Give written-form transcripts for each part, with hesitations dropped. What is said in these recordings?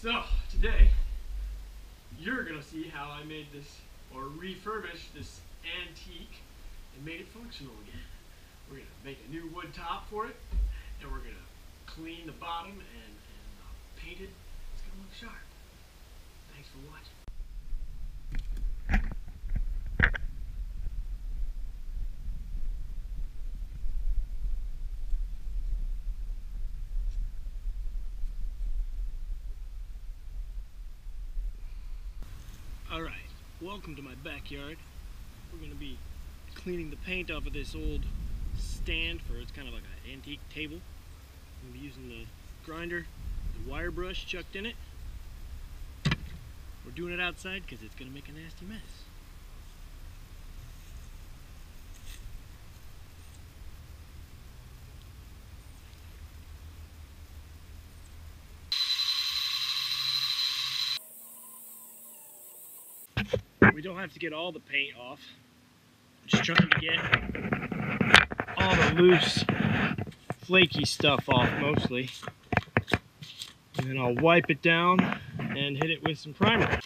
So today you're gonna see how I made this, or refurbished this antique and made it functional again. We're gonna make a new wood top for it, and we're gonna clean the bottom and paint it. It's gonna look sharp. Thanks for watching. Alright, welcome to my backyard. We're going to be cleaning the paint off of this old stand for, it's kind of like an antique table. I'm going to be using the grinder, the wire brush chucked in it. We're doing it outside because it's going to make a nasty mess. We don't have to get all the paint off. I'm just trying to get all the loose, flaky stuff off mostly. And then I'll wipe it down and hit it with some primer.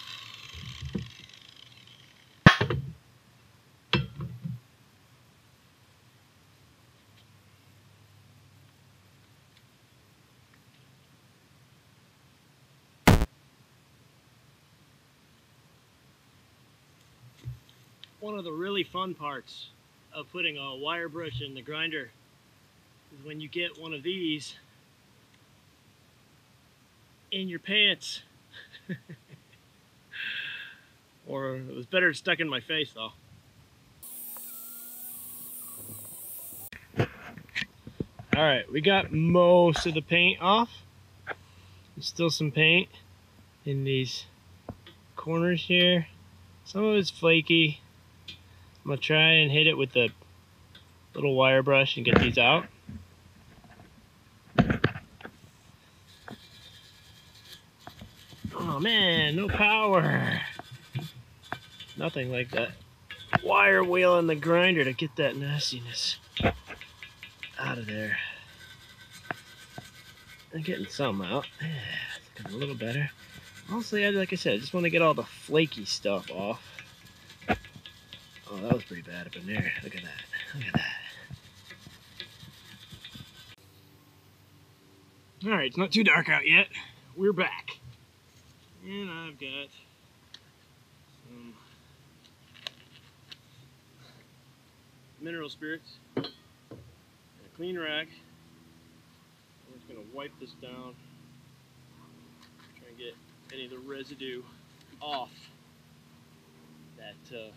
One of the really fun parts of putting a wire brush in the grinder is when you get one of these in your pants. Or it was better stuck in my face though. Alright, we got most of the paint off. There's still some paint in these corners here. Some of it's flaky. I'm going to try and hit it with the little wire brush and get these out. Oh man, no power. Nothing like that wire wheel in the grinder to get that nastiness out of there. I'm getting some out. It's looking a little better. Mostly, like I said, I just want to get all the flaky stuff off. Oh, that was pretty bad up in there. Look at that. Look at that. Alright, it's not too dark out yet. We're back. And I've got some mineral spirits and a clean rag. I'm just going to wipe this down. Try and get any of the residue off that as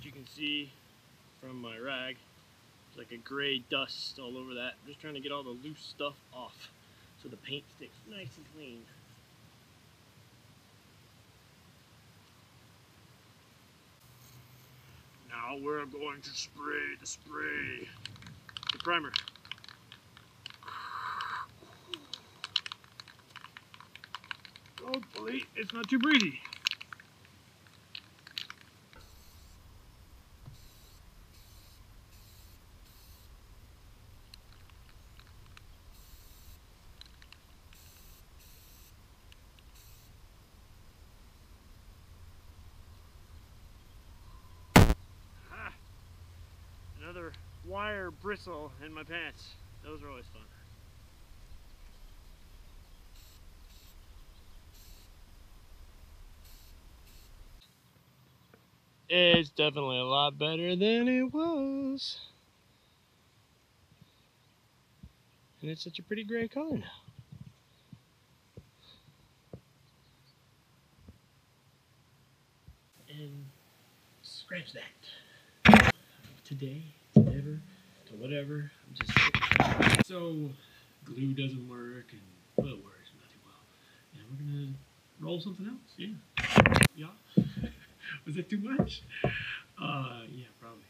you can see from my rag, there's like a gray dust all over that. I'm just trying to get all the loose stuff off so the paint sticks nice and clean. Now we're going to spray the primer. Hopefully it's not too breezy. Another wire bristle in my pants. Those are always fun. It's definitely a lot better than it was. And it's such a pretty gray color now. And scratch that. Today, to never, to whatever. I'm just so glue doesn't work, and well, it works not too well. And we're gonna roll something else. Yeah. Yeah. Was that too much? Yeah, probably.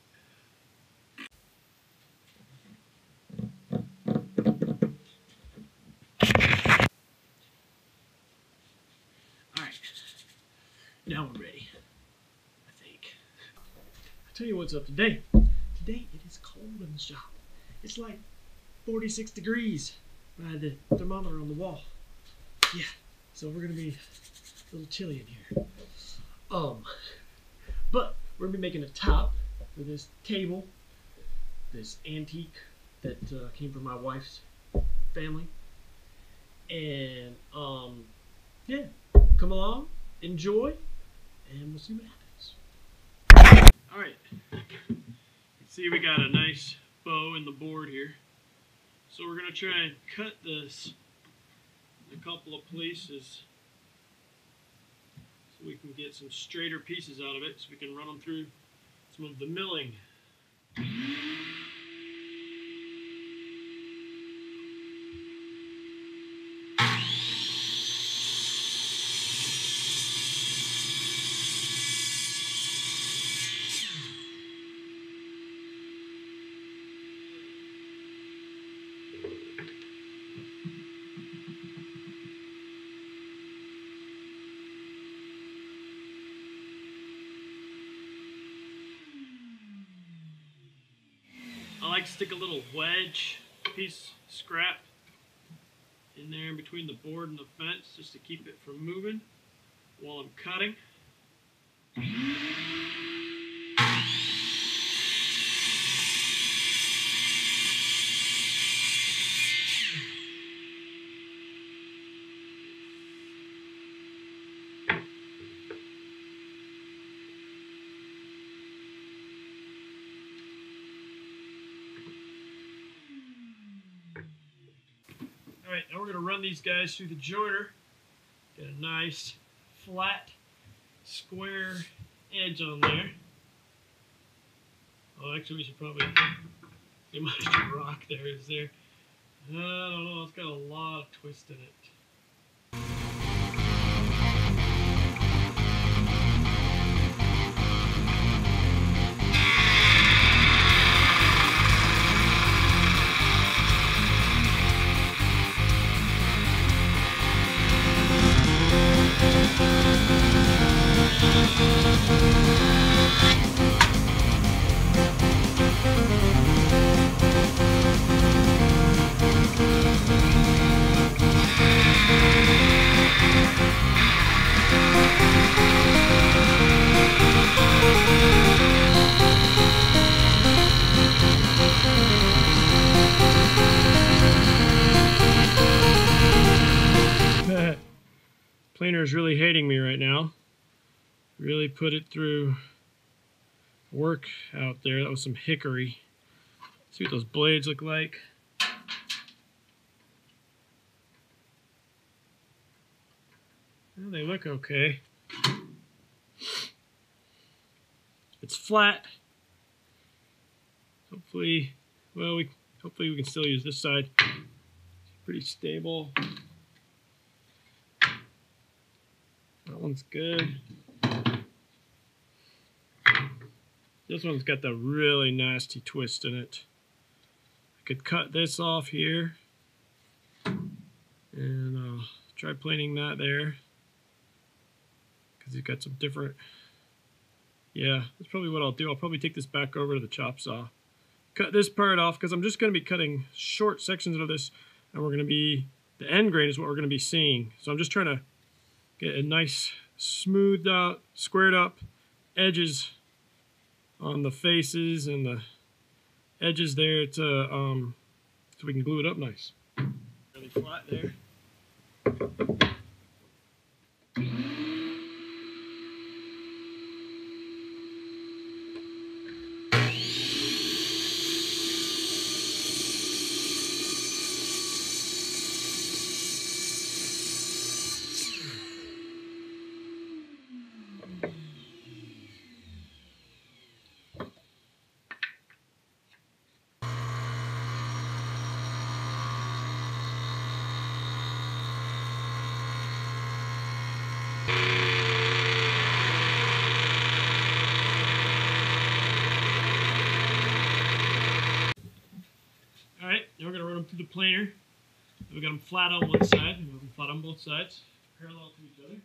All right. Now we're ready. I think. tell you what's up today. Today it is cold in the shop. It's like 46 degrees by the thermometer on the wall. Yeah, so we're gonna be a little chilly in here. But we're gonna be making a top for this table, this antique that came from my wife's family. And yeah, come along, enjoy, and we'll see what happens. All right, see, we got a nice bow in the board here. So we're gonna try and cut this in a couple of places so we can get some straighter pieces out of it, so we can run them through some of the milling. I like to stick a little wedge piece scrap in there in between the board and the fence just to keep it from moving while I'm cutting. Alright, now we're going to run these guys through the joiner. Get a nice, flat, square edge on there. Oh, actually we should probably get my rock there. Is there? I don't know, it's got a lot of twist in it. Planer is really hating me right now. Really put it through work out there. That was some hickory. See what those blades look like. Well, they look okay. It's flat. Hopefully, well, hopefully we can still use this side. It's pretty stable. That one's good. This one's got the really nasty twist in it. I could cut this off here and try planing that there because it's got some different. Yeah, that's probably what I'll do. I'll probably take this back over to the chop saw. Cut this part off because I'm just going to be cutting short sections of this, and we're going to be, the end grain is what we're going to be seeing. So I'm just trying to get a nice smoothed out, squared up edges on the faces and the edges there to so we can glue it up nice. Really flat there. Alright, now we're going to run them through the planer. We got them flat on one side, we got them flat on both sides, parallel to each other.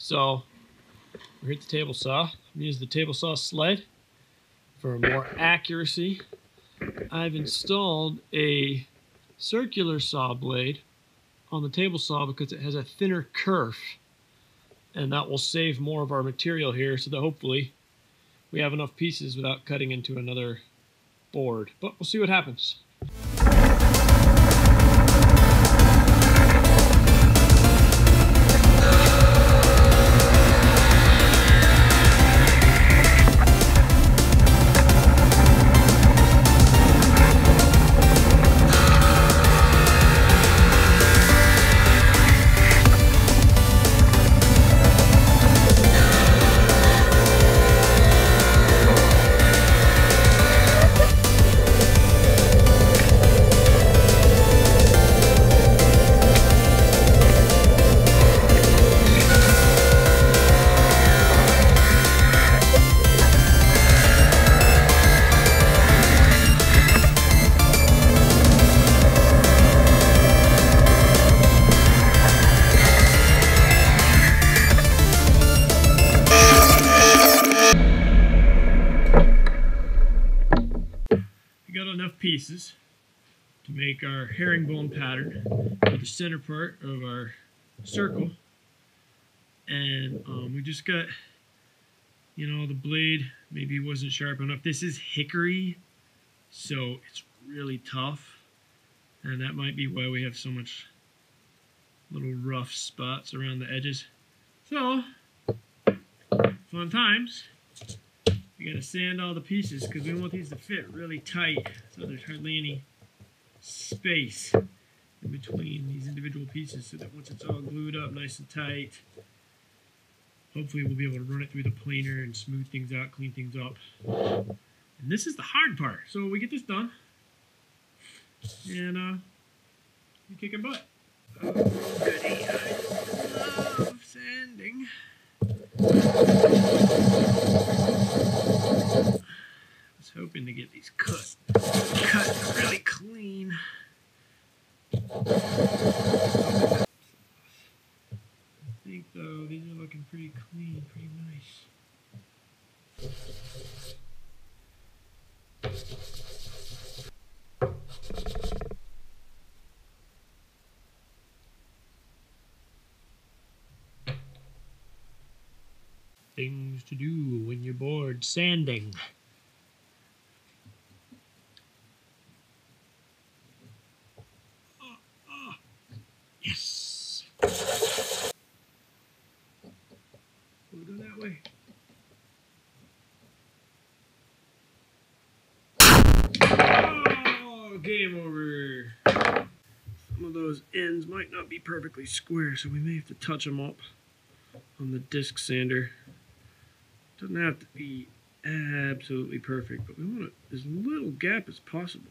So we're here at the table saw. I'm using the table saw sled for more accuracy. I've installed a circular saw blade on the table saw because it has a thinner kerf, and that will save more of our material here so that hopefully we have enough pieces without cutting into another board. But we'll see what happens. Enough pieces to make our herringbone pattern for the center part of our circle, and we just got, you know, the blade maybe wasn't sharp enough. This is hickory, so it's really tough, and that might be why we have so much little rough spots around the edges. So fun times. We gotta sand all the pieces because we want these to fit really tight, so there's hardly any space in between these individual pieces, so that once it's all glued up nice and tight, hopefully we'll be able to run it through the planer and smooth things out, clean things up. And this is the hard part. So we get this done, and we're kicking butt. Oh, goody. I love sanding. I was hoping to get these cut really clean. I think though these are looking pretty clean, pretty nice. Things to do when you're bored sanding. Yes. We'll go that way. Oh, game over. Some of those ends might not be perfectly square, so we may have to touch them up on the disc sander. Doesn't have to be absolutely perfect, but we want it as little gap as possible.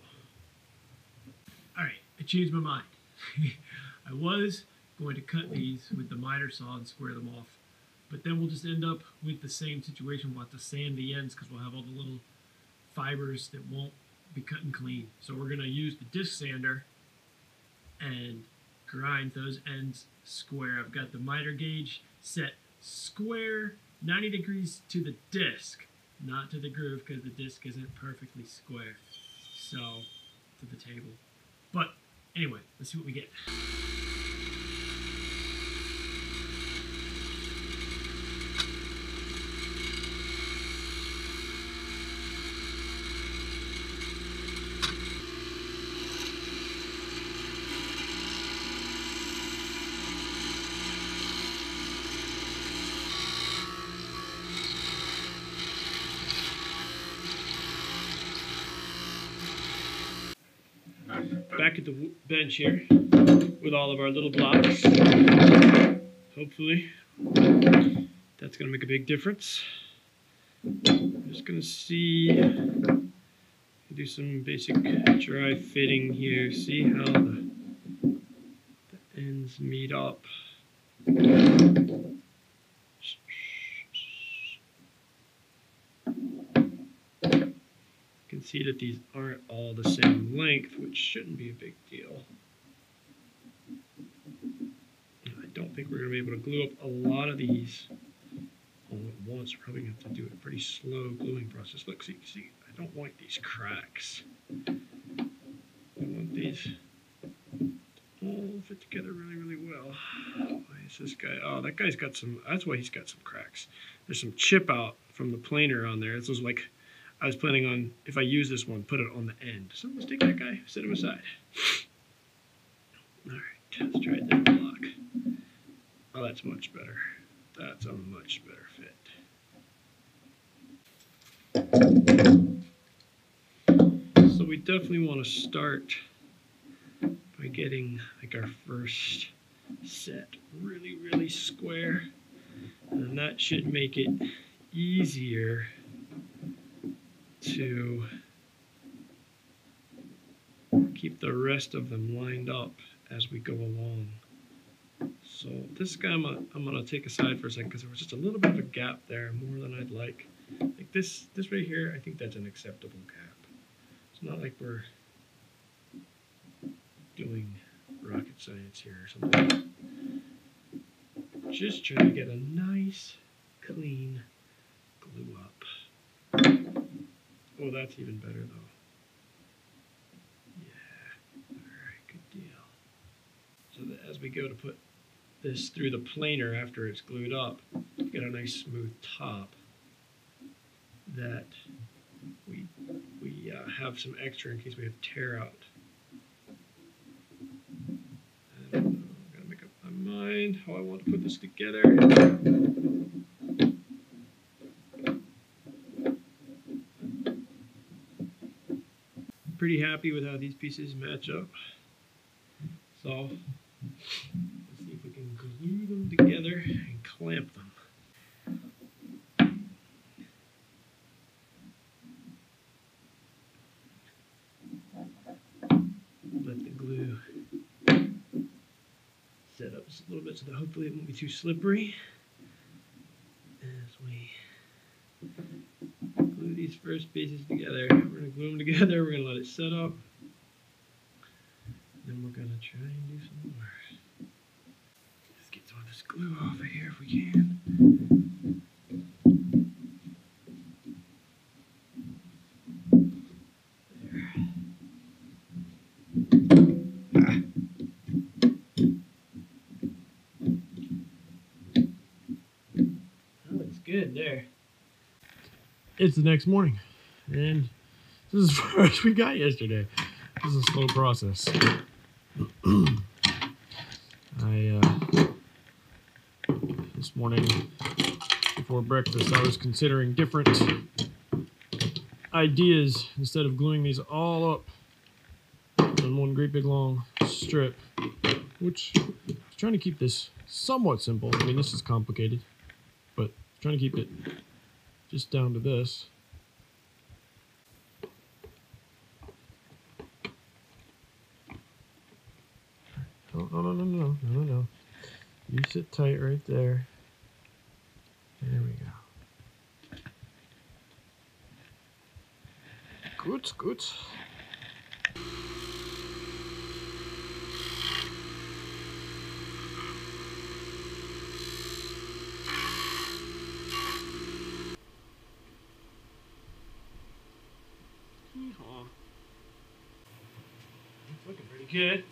Alright, I changed my mind. I was going to cut these with the miter saw and square them off, but then we'll just end up with the same situation. We'll have to sand the ends because we'll have all the little fibers that won't be cut and clean. So we're going to use the disc sander and grind those ends square. I've got the miter gauge set square 90 degrees to the disc, not to the groove because the disc isn't perfectly square. So to the table. But anyway, let's see what we get. Back at the bench here with all of our little blocks. Hopefully that's going to make a big difference. I'm just going to see, do some basic dry fitting here, see how the ends meet up. You can see that these aren't all the same length, which shouldn't be a big deal. I don't think think we're going to be able to glue up a lot of these all at once. We're probably going to have to do a pretty slow gluing process. Look, see, I don't want these cracks. I want these to all fit together really, really well. Why is this guy? Oh, that guy's got some, that's why he's got some cracks. There's some chip out from the planer on there. This was like, I was planning on, if I use this one, put it on the end. So let's take that guy, set him aside. All right, let's try that block. Oh, that's much better. That's a much better fit. So we definitely want to start by getting like our first set really, really square. And that should make it easier to keep the rest of them lined up as we go along. So this guy I'm gonna take aside for a second because there was just a little bit of a gap there, more than I'd like. Like this right here, I think that's an acceptable gap. It's not like we're doing rocket science here or something. Just trying to get a nice, clean glue up. Oh, that's even better though. Yeah, alright, good deal. So that as we go to put this through the planer after it's glued up, get a nice smooth top that we have some extra in case we have tear out. I don't know, I've got to make up my mind how I want to put this together. Pretty happy with how these pieces match up. So let's see if we can glue them together and clamp them. Let the glue set up just a little bit so that hopefully it won't be too slippery as we glue these first pieces together. We're going to glue them together, we're going to let it set up, then we're going to try and do some more. Let's get some of this glue off of here if we can. That looks good there. It's the next morning, and this is as far as we got yesterday. This is a slow process. This morning before breakfast, I was considering different ideas instead of gluing these all up on one great big long strip, which I was trying to keep this somewhat simple. I mean, this is complicated, but trying to keep it just down to this. No. You sit tight right there. There we go. Good. It's looking pretty good.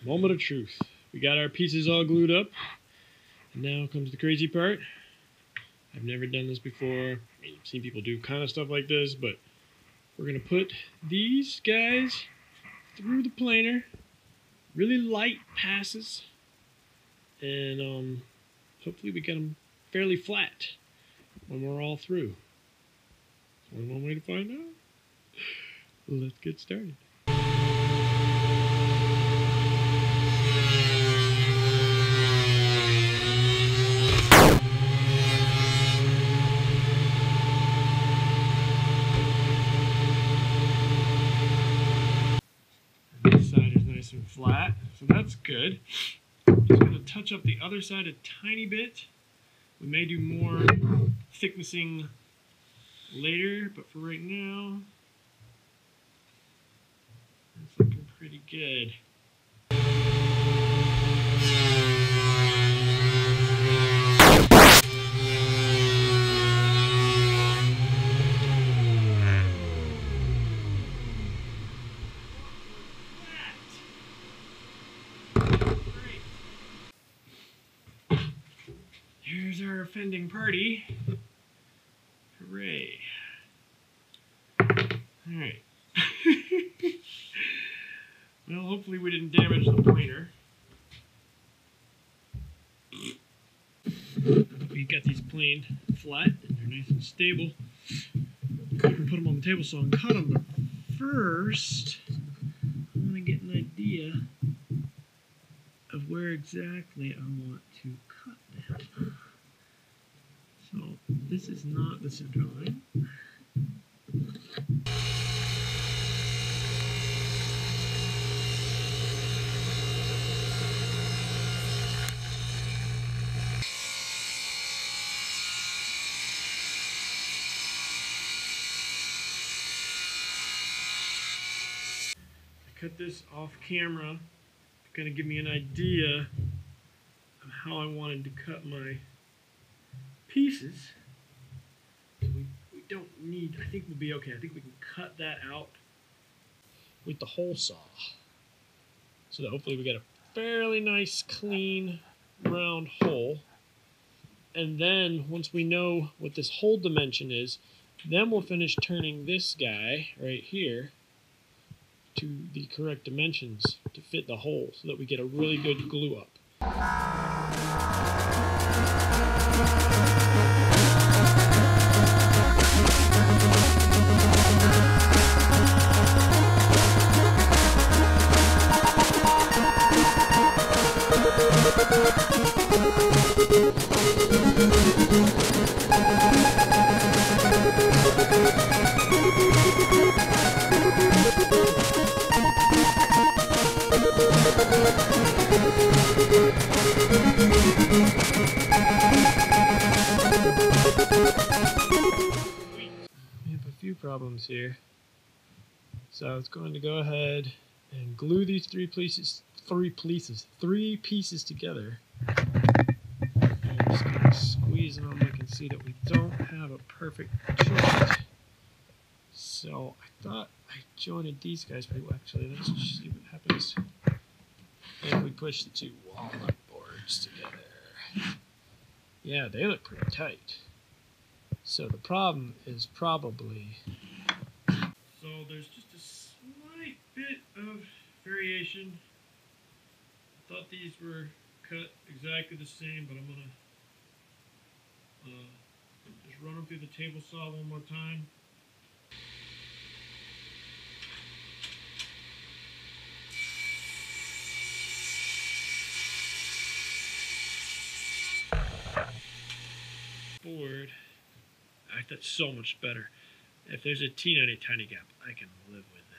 Moment of truth. We got our pieces all glued up. And now comes the crazy part. I've never done this before. I mean, I've seen people do kind of stuff like this, but we're going to put these guys through the planer. Really light passes. And hopefully we get them fairly flat when we're all through. Only one way to find out. Let's get started. flat, so that's good. I'm just going to touch up the other side a tiny bit. We may do more thicknessing later, but for right now, it's looking pretty good. Here's our offending party. Hooray. Alright. Well, hopefully we didn't damage the pointer. We got these planed flat and they're nice and stable. We can put them on the table saw and cut them, but first I want to get an idea of where exactly I want to cut them. So this is not the center line. I cut this off camera to kind of give me an idea of how I wanted to cut my pieces. So we don't need, I think we'll be okay. I think we can cut that out with the hole saw. So that hopefully we get a fairly nice, clean, round hole. And then once we know what this hole dimension is, then we'll finish turning this guy right here to the correct dimensions to fit the hole so that we get a really good glue up. We have a few problems here. So I was going to go ahead and glue these three pieces together. I'm just going to squeeze them. I can see that we don't have a perfect joint. So I thought I jointed these guys pretty well. Actually, let's just see what happens if we push the two walnut boards together. Yeah, they look pretty tight. So the problem is probably... So there's just a slight bit of variation. I thought these were cut exactly the same, but I'm going to just run them through the table saw one more time. Board, that's so much better. If there's a teeny tiny gap, I can live with that.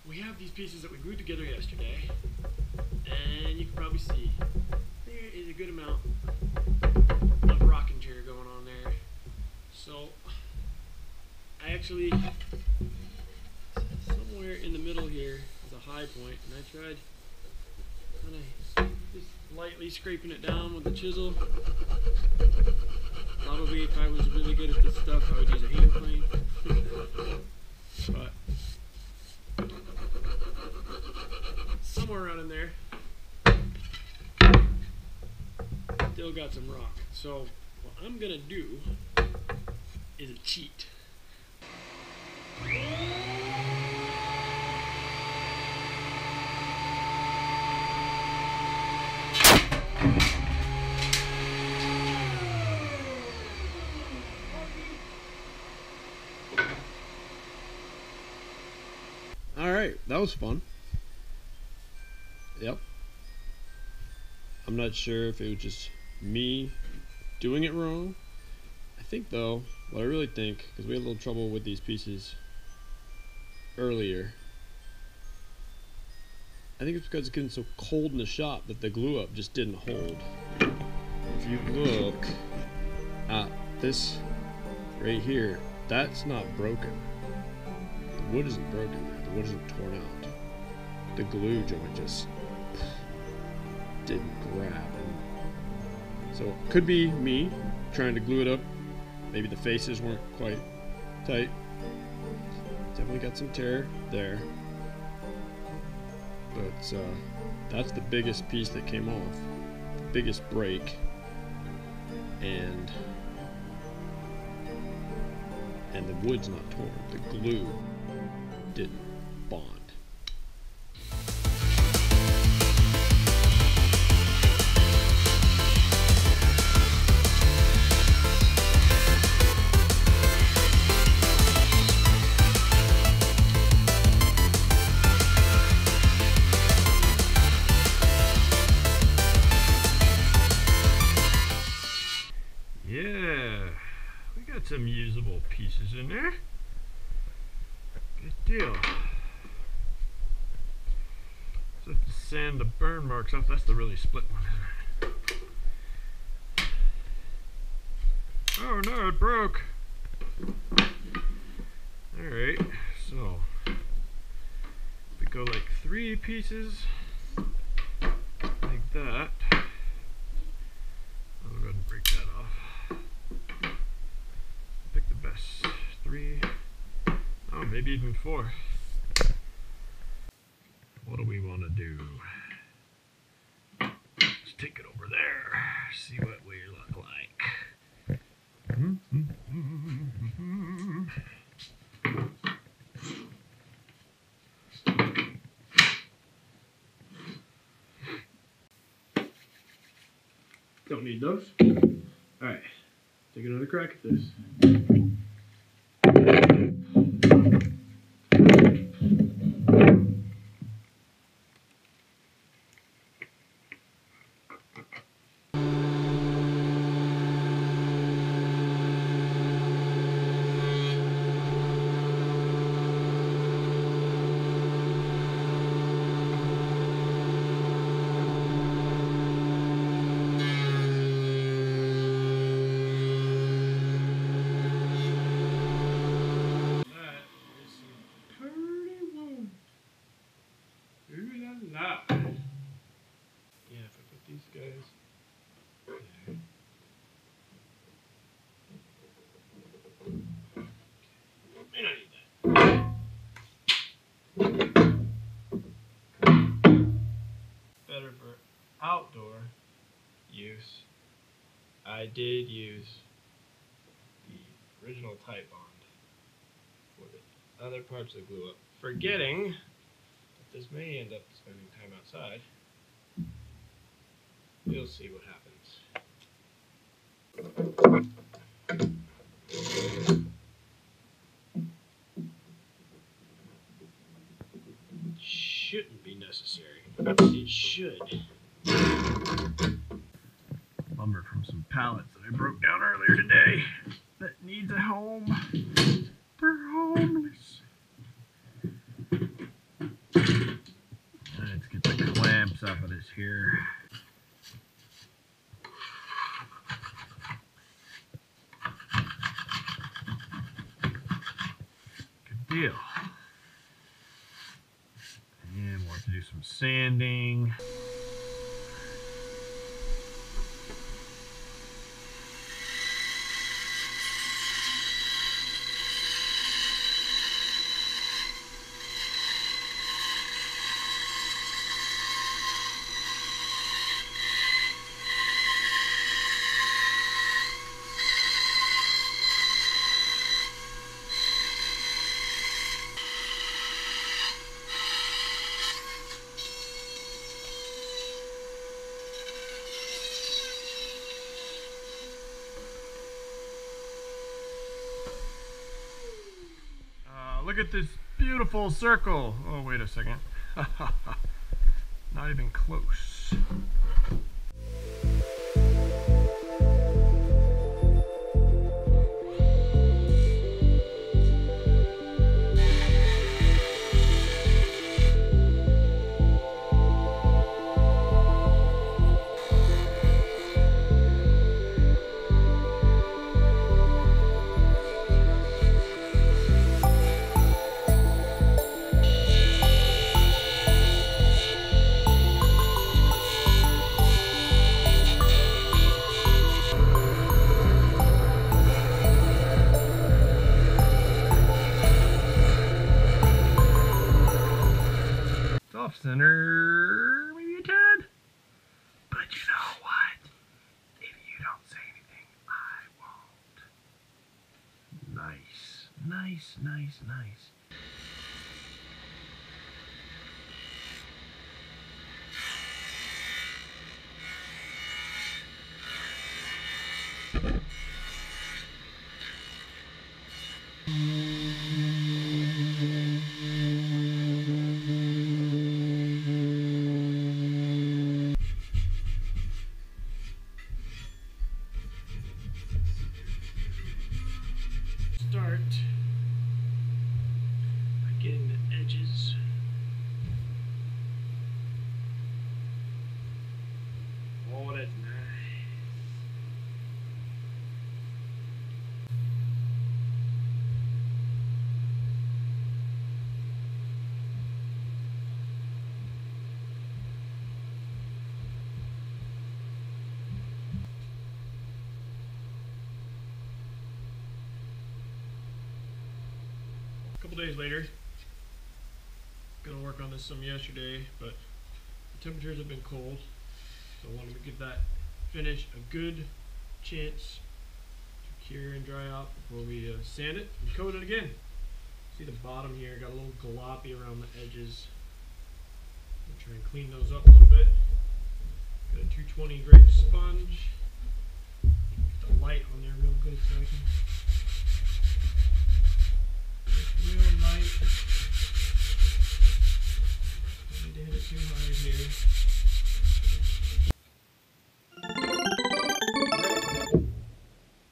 We have these pieces that we glued together yesterday, and you can probably see there is a good amount of rocking chair going on there. So I actually, somewhere in the middle here is a high point, and I tried kind of just lightly scraping it down with the chisel. Probably if I was really good at this stuff, I would use a hand plane. But somewhere around in there, still got some rock. So what I'm gonna do is a cheat. was fun. Yep. I'm not sure if it was just me doing it wrong. I think though, what I really think, because we had a little trouble with these pieces earlier, I think it's because it's getting so cold in the shop that the glue up just didn't hold. If you look at this right here, that's not broken. The wood isn't broken. The wood isn't torn out. The glue joint just didn't grab. And so it could be me trying to glue it up. Maybe the faces weren't quite tight. Definitely got some tear there. But that's the biggest piece that came off. The biggest break. And the wood's not torn. The glue didn't bond. Yeah, we got some usable pieces in there. Good deal. So to sand the burn marks off, that's the really split one, isn't it? Oh no, it broke. Alright, so we go like 3 pieces like that. I'll go ahead and break that off. Pick the best 3. Oh, maybe even 4. What do we want to do? Let's take it over there. See what we look like. Don't need those. Alright, take another crack at this. Yeah, if I put these guys there. May not need that. Better for outdoor use. I did use the original Tite Bond for the other parts of the glue up, forgetting that this may end up spending time outside. We'll see what happens. Shouldn't be necessary. It should. Lumber from some pallets that I broke down earlier today that needs a home. They're homeless. Let's get the clamps off of this here. Good deal. And we'll have to do some sanding. Look at this beautiful circle. Oh, wait a second. Not even close. Off center, maybe a tad. But you know what? If you don't say anything, I won't. Nice, nice, nice, nice. Start by getting the edges. Oh, that's nice. A couple days later, gonna work on this some yesterday, but the temperatures have been cold, so I wanted to give that finish a good chance to cure and dry out before we sand it and coat it again. See the bottom here got a little gloppy around the edges. I'm gonna try and clean those up a little bit. Got a 220 grape sponge. Get the light on there real good so I can. Real light. Don't need to hit it too hard here.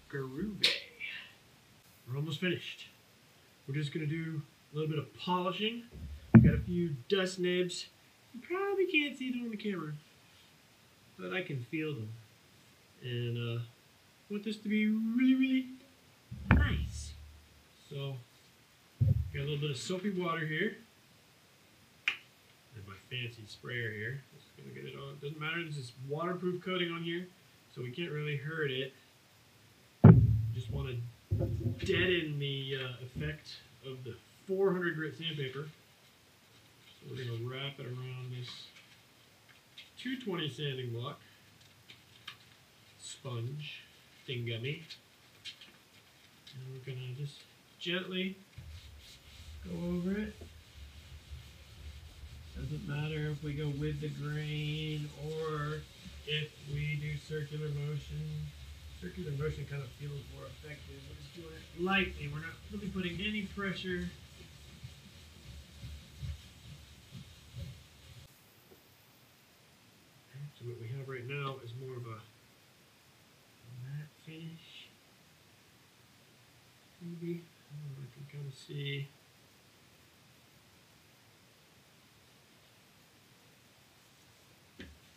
Groovy. We're almost finished. We're just gonna do a little bit of polishing. Got a few dust nibs. You probably can't see them on the camera, but I can feel them. And I want this to be really, really nice. So, got a little bit of soapy water here. And my fancy sprayer here. Just gonna get it on. Doesn't matter, there's this waterproof coating on here, so we can't really hurt it. Just want to deaden the effect of the 400 grit sandpaper. So we're going to wrap it around this 220 sanding block sponge thingummy. And we're going to just gently go over it. Doesn't matter if we go with the grain or if we do circular motion. Circular motion kind of feels more effective. We're just doing it lightly. We're not really putting any pressure. So what we have right now is more of a matte finish. Maybe. I can kind of see.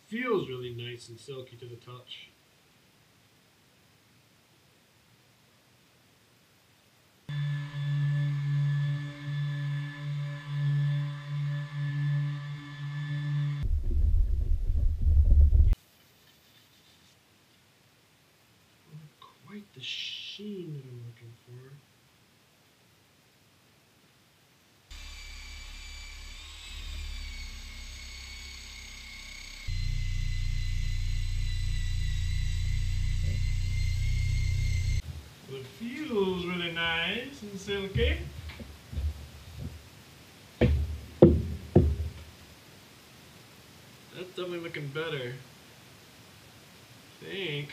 Feels really nice and silky to the touch. The sheen that I'm looking for. Well, it feels really nice and silky. That's definitely looking better. I think.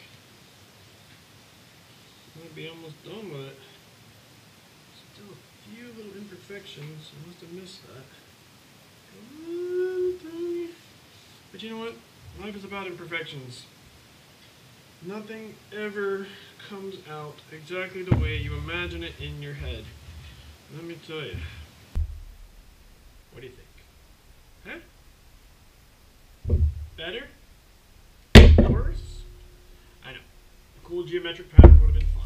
Might be almost done with it. Still a few little imperfections. I must have missed that. A little tiny. But you know what? Life is about imperfections. Nothing ever comes out exactly the way you imagine it in your head. Let me tell you. What do you think? Huh? Better? Worse? I know. A cool geometric pattern would have been fun.